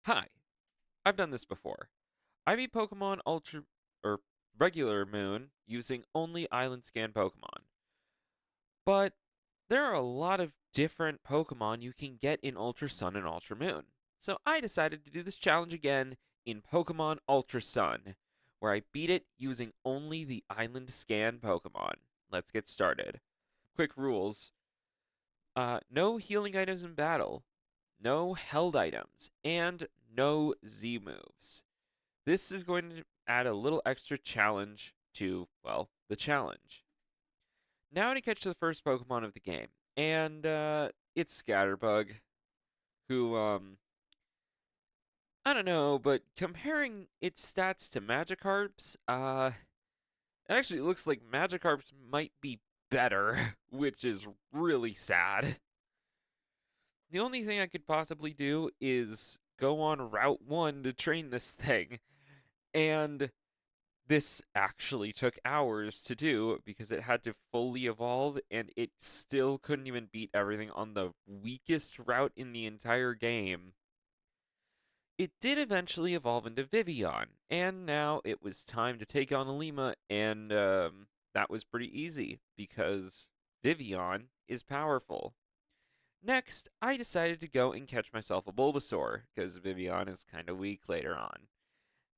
Hi, I've done this before. I beat Pokemon Ultra or regular Moon using only Island Scan Pokemon. But there are a lot of different Pokemon you can get in Ultra Sun and Ultra Moon. So I decided to do this challenge again in Pokemon Ultra Sun, where I beat it using only the Island Scan Pokemon. Let's get started. Quick rules. No healing items in battle, no held items, and no Z moves. This is going to add a little extra challenge to, well, the challenge. Now to catch the first Pokemon of the game, and it's Scatterbug, who, I don't know, but comparing its stats to Magikarp's, it actually looks like Magikarp's might be better, which is really sad. The only thing I could possibly do is go on Route 1 to train this thing, and this actually took hours to do because it had to fully evolve and it still couldn't even beat everything on the weakest route in the entire game. It did eventually evolve into Vivian, and now it was time to take on Alima, and that was pretty easy because Vivian is powerful. Next, I decided to go and catch myself a Bulbasaur because Vivian is kind of weak later on.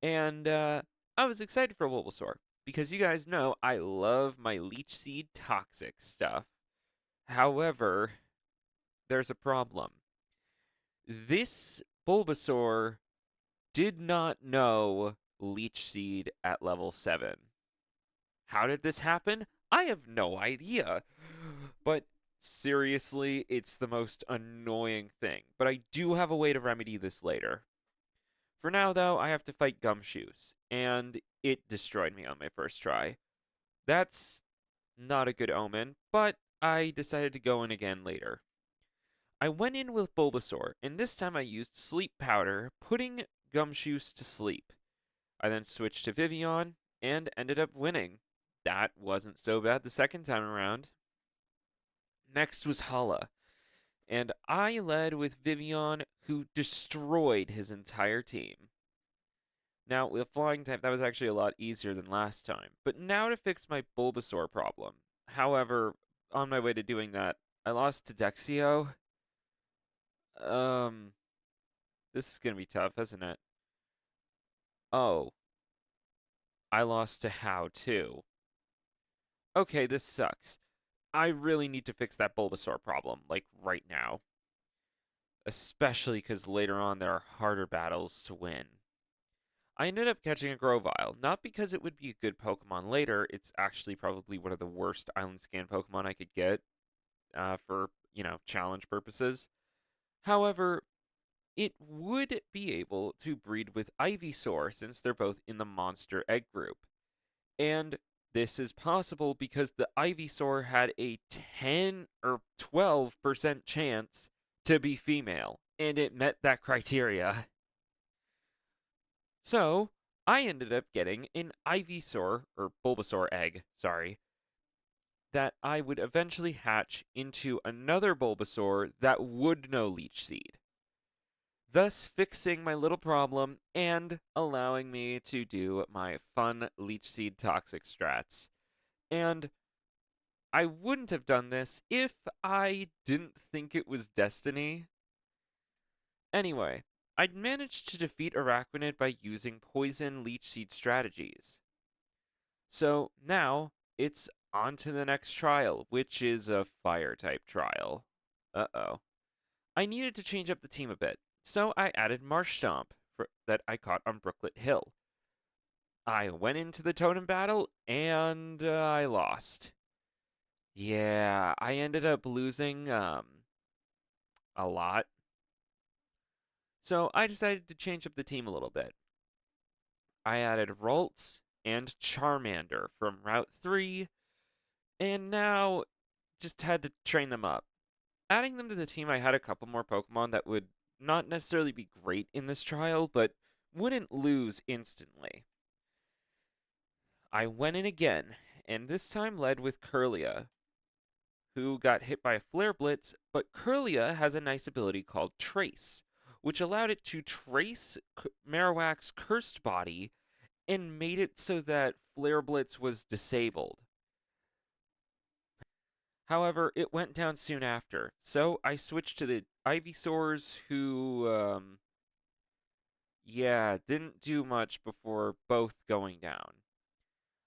And I was excited for Bulbasaur because you guys know I love my Leech Seed toxic stuff. However, there's a problem. This Bulbasaur did not know Leech Seed at level 7. How did this happen? I have no idea. But seriously, it's the most annoying thing. But I do have a way to remedy this later. For now, though, I have to fight Gumshoos, and it destroyed me on my first try. That's not a good omen, but I decided to go in again later. I went in with Bulbasaur, and this time I used Sleep Powder, putting Gumshoos to sleep. I then switched to Vivian, and ended up winning. That wasn't so bad the second time around. Next was Hala, and I led with Vivian, who destroyed his entire team. Now, with Flying type, that was actually a lot easier than last time. But now to fix my Bulbasaur problem. However, on my way to doing that, I lost to Dexio. Um, this is gonna be tough, isn't it? Oh, I lost to How too. Okay, this sucks. I really need to fix that Bulbasaur problem, like right now. Especially because later on there are harder battles to win. I ended up catching a Grovyle, not because it would be a good Pokemon later, it's actually probably one of the worst Island Scan Pokemon I could get for, challenge purposes. However, it would be able to breed with Ivysaur since they're both in the Monster Egg group. And this is possible because the Ivysaur had a 10 or 12% chance to be female, and it met that criteria. So, I ended up getting an Ivysaur, or Bulbasaur egg, sorry, that I would eventually hatch into another Bulbasaur that would know Leech Seed, thus fixing my little problem and allowing me to do my fun Leech Seed toxic strats. And I wouldn't have done this if I didn't think it was destiny. Anyway, I'd managed to defeat Araquanid by using poison leech seed strategies. So now it's on to the next trial, which is a fire type trial. Uh oh. I needed to change up the team a bit, so I added Marshtomp that I caught on Brooklet Hill. I went into the totem battle and I lost. Yeah, I ended up losing a lot. So I decided to change up the team a little bit. I added Ralts and Charmander from Route 3, and now just had to train them up. Adding them to the team, I had a couple more Pokemon that would not necessarily be great in this trial, but wouldn't lose instantly. I went in again, and this time led with Curlia, who got hit by a Flare Blitz, but Curlia has a nice ability called Trace, which allowed it to trace Marowak's cursed body and made it so that Flare Blitz was disabled. However, it went down soon after, so I switched to the Ivysaurs, who, yeah, didn't do much before both going down.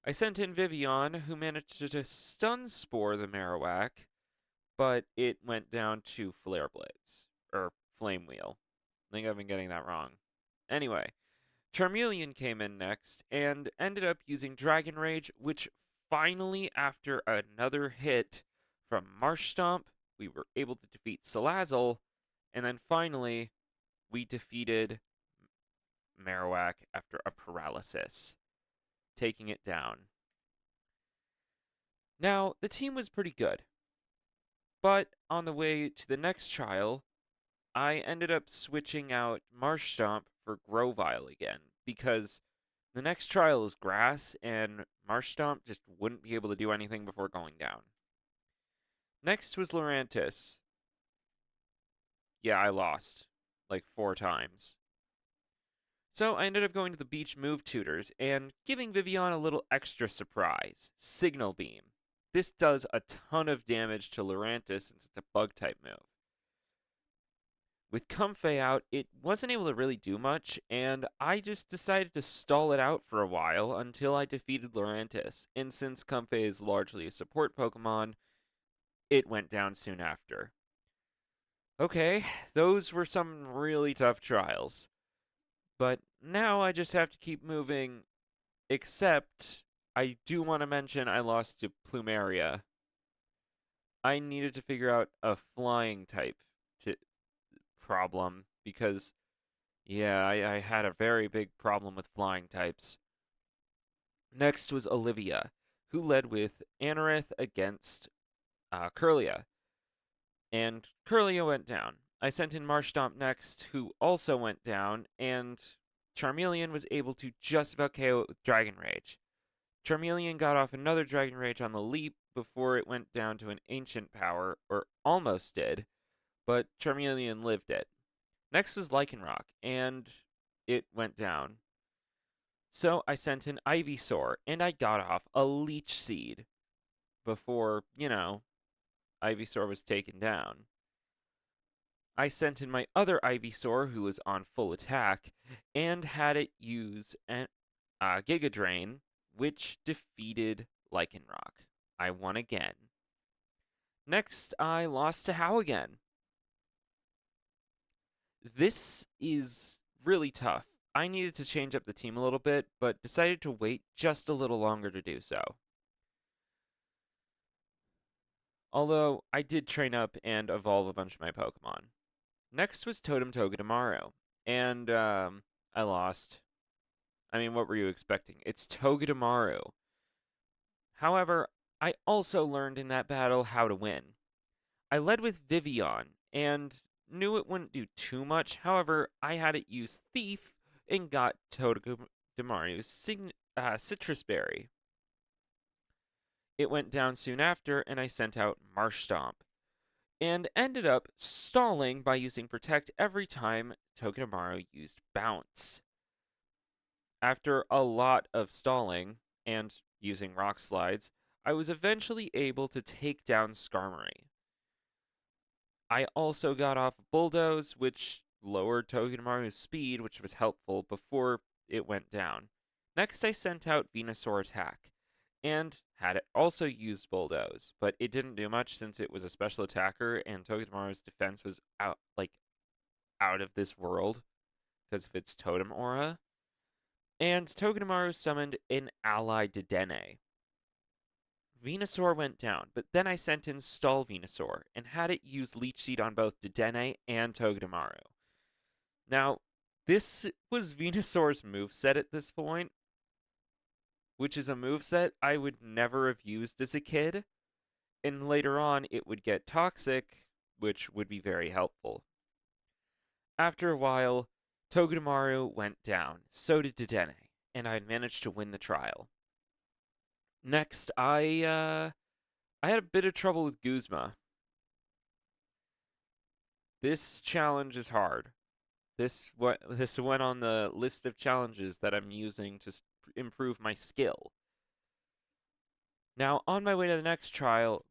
I sent in Vivian, who managed to stun Spore the Marowak, but it went down to Flare Blitz, or Flame Wheel. I think I've been getting that wrong. Anyway, Charmeleon came in next and ended up using Dragon Rage, which finally, after another hit from Marsh Stomp, we were able to defeat Salazzle, and then finally, we defeated Marowak after a paralysis, taking it down. Now, the team was pretty good, but on the way to the next trial, I ended up switching out Marsh Stomp for Grovyle again, because the next trial is grass, and Marsh Stomp just wouldn't be able to do anything before going down. Next was Lurantis. Yeah, I lost like 4 times. So I ended up going to the beach move tutors and giving Vivian a little extra surprise, Signal Beam. This does a ton of damage to Lurantis since it's a bug type move. With Comfey out, it wasn't able to really do much, and I just decided to stall it out for a while until I defeated Lurantis. And since Comfey is largely a support Pokemon, it went down soon after. Okay, those were some really tough trials. But now I just have to keep moving, except I do want to mention I lost to Plumeria. I needed to figure out a flying type to problem because, yeah, I had a very big problem with flying types. Next was Olivia, who led with Anorith against Curlia, and Curlia went down. I sent in Marshtomp next, who also went down, and Charmeleon was able to just about KO it with Dragon Rage. Charmeleon got off another Dragon Rage on the leap before it went down to an Ancient Power, or almost did, but Charmeleon lived it. Next was Lycanroc, and it went down. So I sent in Ivysaur, and I got off a Leech Seed before, Ivysaur was taken down. I sent in my other Ivysaur, who was on full attack, and had it use an Giga Drain, which defeated Lycanroc. I won again. Next, I lost to How again. This is really tough. I needed to change up the team a little bit, but decided to wait just a little longer to do so. Although, I did train up and evolve a bunch of my Pokemon. Next was Totem Togedemaru, and I lost. I mean, what were you expecting? It's Togedemaru. However, I also learned in that battle how to win. I led with Vivian, and knew it wouldn't do too much. However, I had it use Thief and got Togedemaru's Citrus Berry. It went down soon after, and I sent out Marsh Stomp, and ended up stalling by using Protect every time Togedemaru used Bounce. After a lot of stalling and using Rock Slides, I was eventually able to take down Skarmory. I also got off Bulldoze, which lowered Togedemaru's speed, which was helpful before it went down. Next, I sent out Venusaur Attack, and had it also used Bulldoze, but it didn't do much since it was a special attacker, and Togedemaru's defense was out of this world because of its totem aura. And Togedemaru summoned an ally Dedenne. Venusaur went down, but then I sent in Stall Venusaur and had it use Leech Seed on both Dedenne and Togedemaru. Now, this was Venusaur's moveset at this point, which is a moveset I would never have used as a kid, and later on it would get toxic, which would be very helpful. After a while, Togedemaru went down, so did Dedenne, and I had managed to win the trial. Next, I had a bit of trouble with Guzma. This challenge is hard. This went on the list of challenges that I'm using to improve my skill. Now, on my way to the next trial,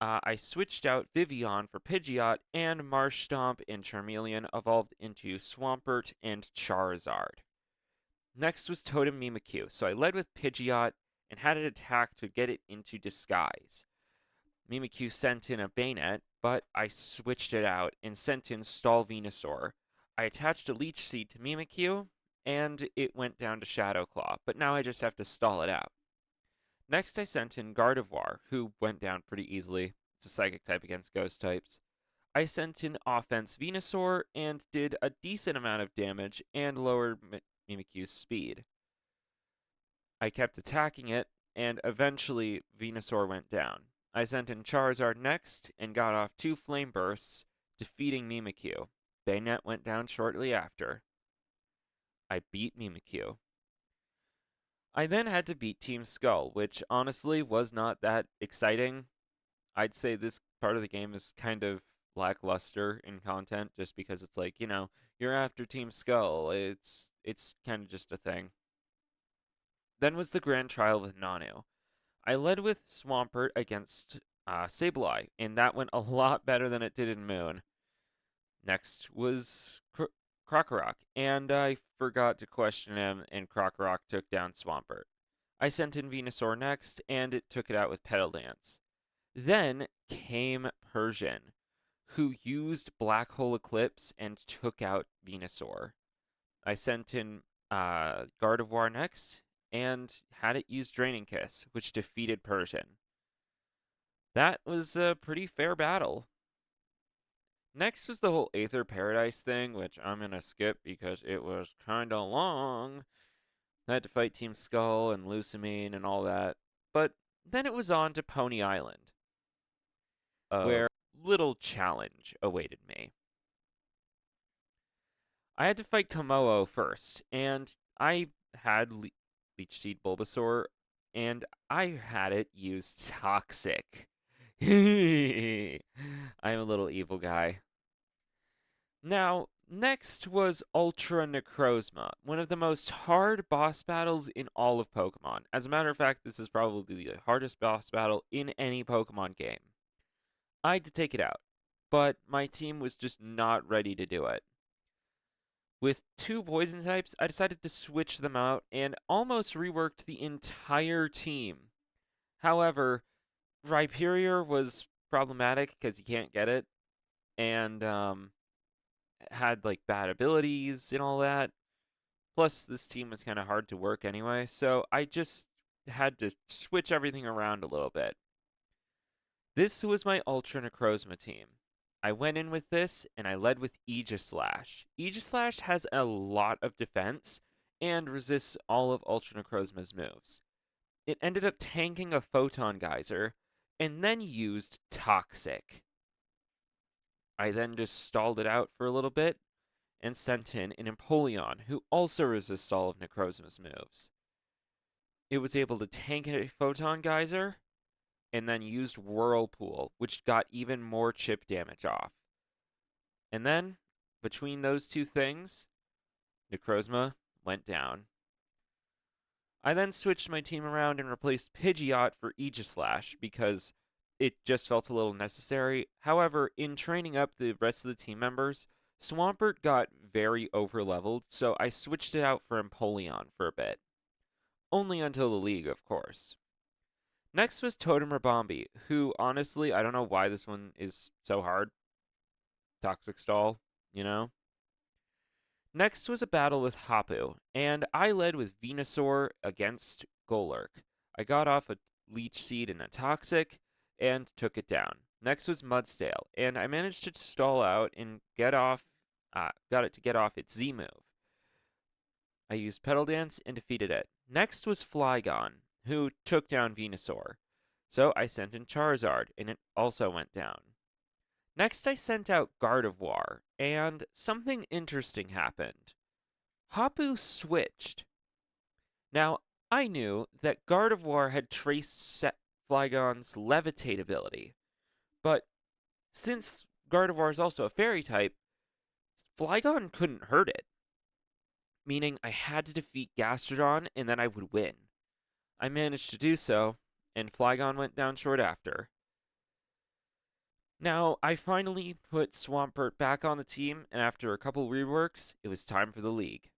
I switched out Vivian for Pidgeot, and Marsh Stomp and Charmeleon evolved into Swampert and Charizard. Next was Totem Mimikyu, so I led with Pidgeot and had it attack to get it into disguise. Mimikyu sent in a Bayonet, but I switched it out and sent in Stall Venusaur. I attached a Leech Seed to Mimikyu, and it went down to Shadow Claw, but now I just have to stall it out. Next, I sent in Gardevoir, who went down pretty easily. It's a Psychic type against Ghost types. I sent in Offense Venusaur and did a decent amount of damage and lowered Mimikyu's speed. I kept attacking it, and eventually Venusaur went down. I sent in Charizard next and got off 2 Flame Bursts, defeating Mimikyu. Bayonet went down shortly after. I beat Mimikyu. I then had to beat Team Skull, which honestly was not that exciting. I'd say this part of the game is kind of lackluster in content just because it's like, you're after Team Skull. It's kind of just a thing. Then was the grand trial with Nanu. I led with Swampert against Sableye, and that went a lot better than it did in Moon. Next was Krokorok, and I forgot to question him, and Krokorok took down Swampert. I sent in Venusaur next, and it took it out with Petal Dance. Then came Persian, who used Black Hole Eclipse and took out Venusaur. I sent in Gardevoir next, and had it use Draining Kiss, which defeated Persian. That was a pretty fair battle. Next was the whole Aether Paradise thing, which I'm going to skip because it was kind of long. I had to fight Team Skull and Lucamine and all that. But then it was on to Pony Island, where little challenge awaited me. I had to fight Komodo first, and I had Leech Seed Bulbasaur, and I had it use Toxic. I'm a little evil guy. Now, next was Ultra Necrozma, one of the most hard boss battles in all of Pokemon. As a matter of fact, this is probably the hardest boss battle in any Pokemon game. I had to take it out, but my team was just not ready to do it. With 2 poison types, I decided to switch them out and almost reworked the entire team. However, Rhyperior was problematic because you can't get it, and had like bad abilities and all that. Plus, this team was kind of hard to work anyway, so I just had to switch everything around a little bit. This was my Ultra Necrozma team. I went in with this, and I led with Aegislash. Aegislash has a lot of defense and resists all of Ultra Necrozma's moves. It ended up tanking a Photon Geyser, and then used Toxic. I then just stalled it out for a little bit, and sent in an Empoleon, who also resists all of Necrozma's moves. It was able to tank a Photon Geyser, and then used Whirlpool, which got even more chip damage off. And then, between those 2 things, Necrozma went down. I then switched my team around and replaced Pidgeot for Aegislash because it just felt a little necessary. However, in training up the rest of the team members, Swampert got very overleveled, so I switched it out for Empoleon for a bit. Only until the League, of course. Next was Totem Ribombee, who, honestly, I don't know why this one is so hard. Toxic Stall, you know? Next was a battle with Hapu, and I led with Venusaur against Golurk. I got off a Leech Seed and a Toxic, and took it down. Next was Mudsdale, and I managed to stall out and got it to get off its Z move. I used Petal Dance and defeated it. Next was Flygon, who took down Venusaur. So I sent in Charizard, and it also went down. Next, I sent out Gardevoir, and something interesting happened. Hapu switched. Now, I knew that Gardevoir had traced Flygon's Levitate ability, but since Gardevoir is also a Fairy type, Flygon couldn't hurt it, meaning I had to defeat Gastrodon and then I would win. I managed to do so, and Flygon went down short after. Now, I finally put Swampert back on the team, and after a couple reworks, it was time for the league.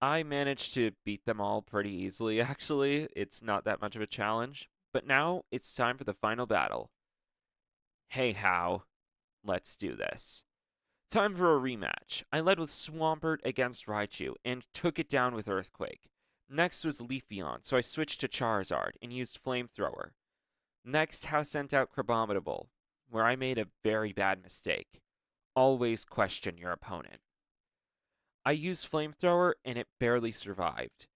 I managed to beat them all pretty easily, actually. It's not that much of a challenge. But now it's time for the final battle. Hey, How, let's do this. Time for a rematch. I led with Swampert against Raichu and took it down with Earthquake. Next was Leafeon, so I switched to Charizard and used Flamethrower. Next, How sent out Crabominable, where I made a very bad mistake. Always question your opponent. I used Flamethrower and it barely survived,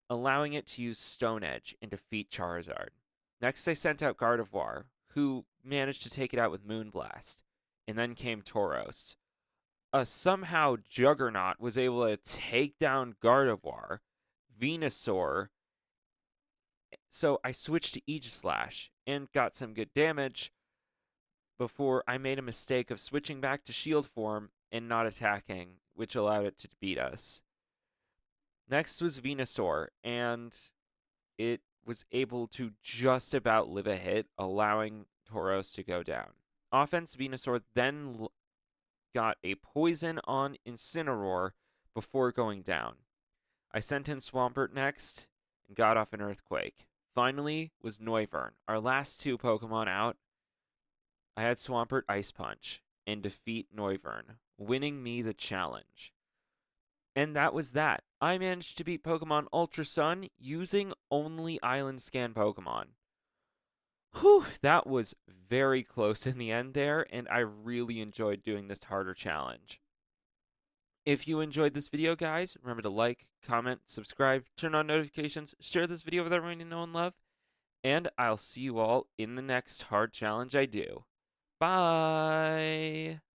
allowing it to use Stone Edge and defeat Charizard. Next, I sent out Gardevoir, who managed to take it out with Moonblast. And then came Tauros. Somehow Juggernaut was able to take down Gardevoir, Venusaur, so I switched to Aegislash and got some good damage before I made a mistake of switching back to Shield form and not attacking, which allowed it to beat us. Next was Venusaur, and it was able to just about live a hit, allowing Tauros to go down. Offense, Venusaur then got a poison on Incineroar before going down. I sent in Swampert next and got off an Earthquake. Finally was Noivern, our last two Pokemon out. I had Swampert Ice Punch and defeat Noivern, winning me the challenge. And that was that. I managed to beat Pokemon Ultra Sun using only Island Scan Pokemon. Whew, that was very close in the end there, and I really enjoyed doing this harder challenge. If you enjoyed this video, guys, remember to like, comment, subscribe, turn on notifications, share this video with everyone you know and love, and I'll see you all in the next hard challenge I do. Bye!